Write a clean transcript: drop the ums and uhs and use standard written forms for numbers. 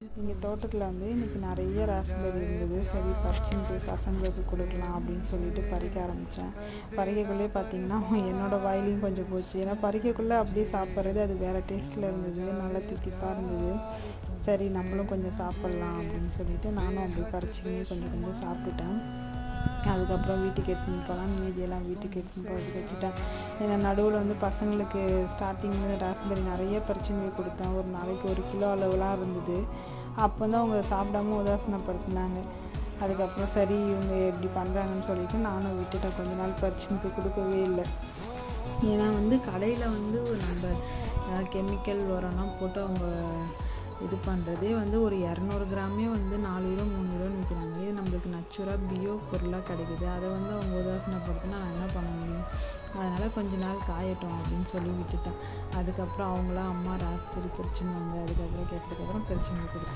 எங்கள் தோட்டத்தில் வந்து இன்றைக்கி நிறைய ராஸ்பெர்ரி இருந்தது. சரி பறிச்சுன்னு போய் பசங்களுக்கு கொடுக்கலாம் அப்படின்னு சொல்லிட்டு பறிக்க ஆரம்பித்தேன். பறிக்கக்குள்ளே பார்த்திங்கன்னா என்னோடய வாயிலையும் கொஞ்சம் போச்சு. ஏன்னா பறிக்கக்குள்ளே அப்படியே சாப்பிட்றது அது வேறு டேஸ்ட்டில் இருந்தது, நல்லா தித்திப்பாக இருந்தது. சரி நம்மளும் கொஞ்சம் சாப்பிட்லாம் அப்படின்னு சொல்லிட்டு நானும் அப்படியே பறிச்சுக்கினே கொஞ்சம் கொஞ்சம் சாப்பிட்டுட்டேன். அதுக்கப்புறம் வீட்டுக்கு எடுத்துன்னு போகலாம், மீதியெல்லாம் வீட்டுக்கு எடுத்துன்னு போகிறதுக்கு வச்சுட்டேன். ஏன்னா நடுவில் வந்து பசங்களுக்கு ஸ்டார்டிங்கில் ராஸ்பெர்ரி நிறைய பறிச்சுன்னு போய் கொடுத்தேன். ஒரு நாளைக்கு 1 கிலோ அளவுலாம் இருந்தது. அப்போ தான் அவங்க சாப்பிடாம உதாசீனப்படுத்தினாங்க. அதுக்கப்புறம் சரி இவங்க எப்படி பண்ணுறாங்கன்னு சொல்லிட்டு நானும் விட்டுட்டேன். கொஞ்ச நாள் பறிச்சுன்னு போய் கொடுக்கவே இல்லை. ஏன்னா வந்து கடையில் வந்து நம்ம கெமிக்கல் உரம்லாம் போட்டு அவங்க இது பண்ணுறதே வந்து ஒரு 200 கிராமே வந்து 4 கிலோ 3 கிலோன்னு விற்கிறாங்க. இது நம்மளுக்கு நச்சுராக பியோ பொருளாக கிடைக்குது. அதை வந்து அவங்க உதாசீனப்படுத்தினா நான் என்ன பண்ண முடியும்? அதனால் கொஞ்ச நாள் காயட்டும் அப்படின்னு சொல்லி விட்டுட்டேன். அதுக்கப்புறம் அவங்களாம் அம்மா ராஸ்பெர்ரி பறிச்சுன்னு வந்து அதுக்கப்புறம் கேட்டதுக்கப்புறம் பறிச்சுன்னு கொடுத்தேன்.